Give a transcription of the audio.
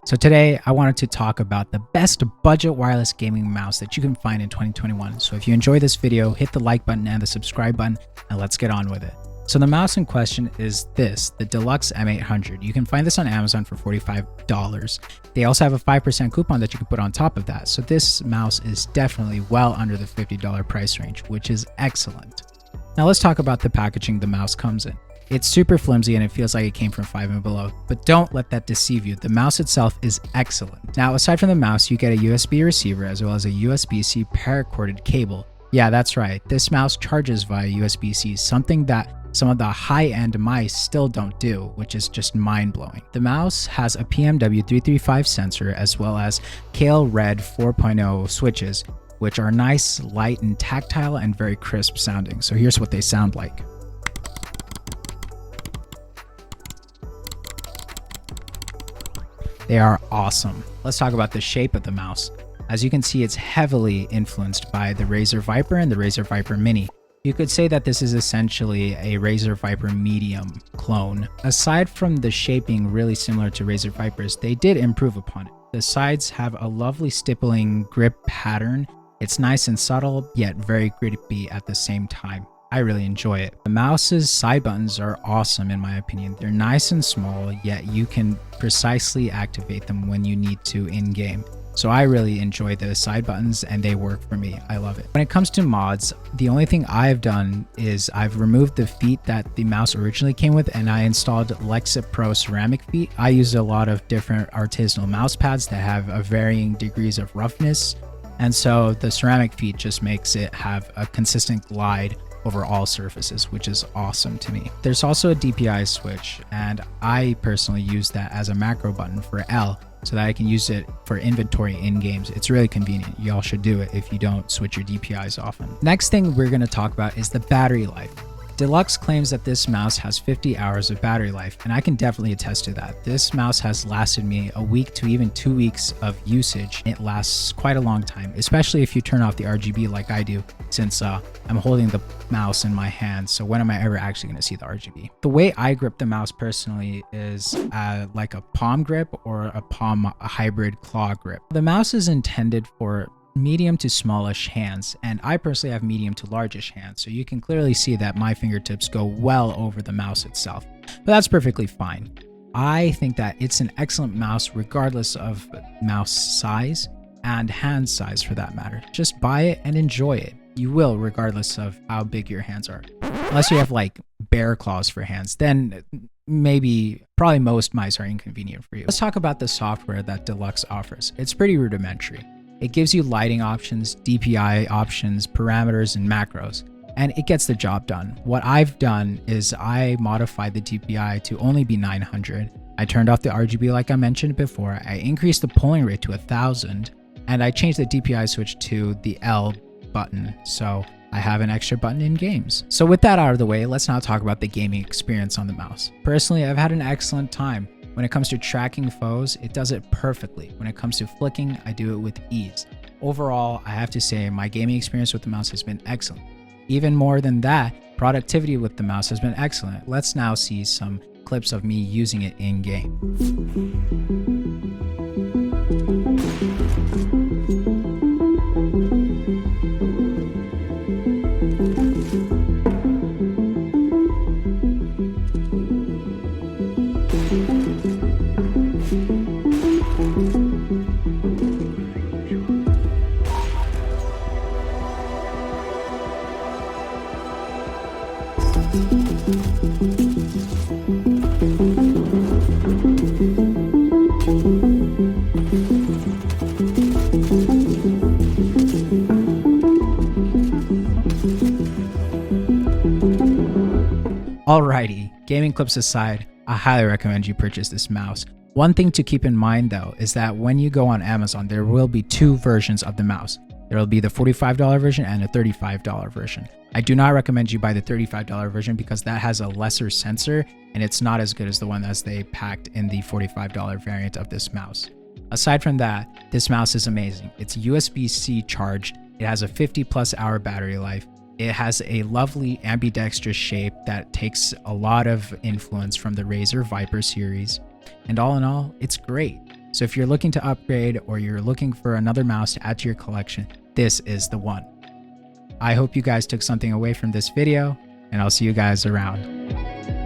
So today I wanted to talk about the best budget wireless gaming mouse that you can find in 2021. So if you enjoy this video, hit the like button and the subscribe button, and let's get on with it. So the mouse in question is this, the Delux M800. You can find this on Amazon for $45. They also have a 5% coupon that you can put on top of that. So this mouse is definitely well under the $50 price range, which is excellent. Now let's talk about the packaging the mouse comes in. It's super flimsy and it feels like it came from 5 and below, but don't let that deceive you. The mouse itself is excellent. Now, aside from the mouse, you get a USB receiver as well as a USB-C paracorded cable. Yeah, that's right. This mouse charges via USB-C, something that some of the high-end mice still don't do, which is just mind-blowing. The mouse has a PMW335 sensor as well as Kale Red 4.0 switches, which are nice, light, and tactile and very crisp sounding. So here's what they sound like. They are awesome. Let's talk about the shape of the mouse. As you can see, it's heavily influenced by the Razer Viper and the Razer Viper Mini. You could say that this is essentially a Razer Viper Medium clone. Aside from the shape being really similar to Razer Vipers, they did improve upon it. The sides have a lovely stippling grip pattern. It's nice and subtle, yet very grippy at the same time. I really enjoy it. The mouse's side buttons are awesome in my opinion. They're nice and small, yet you can precisely activate them when you need to in-game. So I really enjoy the side buttons and they work for me. I love it. When it comes to mods, the only thing I've done is I've removed the feet that the mouse originally came with and I installed Lexip Pro ceramic feet. I used a lot of different artisanal mouse pads that have a varying degrees of roughness. And so the ceramic feet just makes it have a consistent glide over all surfaces, which is awesome to me. There's also a DPI switch, and I personally use that as a macro button for L so that I can use it for inventory in games. It's really convenient. Y'all should do it if you don't switch your DPIs often. Next thing we're gonna talk about is the battery life. Delux claims that this mouse has 50 hours of battery life, and I can definitely attest to that. This mouse has lasted me a week to even 2 weeks of usage. It lasts quite a long time, especially if you turn off the RGB like I do, since I'm holding the mouse in my hand. So when am I ever actually going to see the RGB? The way I grip the mouse personally is like a palm grip or a palm hybrid claw grip. The mouse is intended for medium to smallish hands, and I personally have medium to largish hands, so you can clearly see that my fingertips go well over the mouse itself, but that's perfectly fine. I think that it's an excellent mouse regardless of mouse size and hand size for that matter. Just buy it and enjoy it. You will, regardless of how big your hands are. Unless you have like bear claws for hands, then probably most mice are inconvenient for you. Let's talk about the software that Delux offers. It's pretty rudimentary. It gives you lighting options, DPI options, parameters, and macros, and it gets the job done. What I've done is I modified the DPI to only be 900. I turned off the RGB like I mentioned before. I increased the polling rate to 1000, and I changed the DPI switch to the L button, so I have an extra button in games. So with that out of the way, let's now talk about the gaming experience on the mouse. Personally, I've had an excellent time. When it comes to tracking foes, it does it perfectly. When it comes to flicking, I do it with ease. Overall, I have to say my gaming experience with the mouse has been excellent. Even more than that, productivity with the mouse has been excellent. Let's now see some clips of me using it in game. Alrighty, gaming clips aside, I highly recommend you purchase this mouse. One thing to keep in mind though is that when you go on Amazon, there will be two versions of the mouse. There will be the $45 version and a $35 version. I do not recommend you buy the $35 version because that has a lesser sensor and it's not as good as the one as they packed in the $45 variant of this mouse. Aside from that, this mouse is amazing. It's USB-C charged. It has a 50+ hour battery life. It has a lovely ambidextrous shape that takes a lot of influence from the Razer Viper series. And all in all, it's great. So if you're looking to upgrade or you're looking for another mouse to add to your collection, this is the one. I hope you guys took something away from this video, and I'll see you guys around.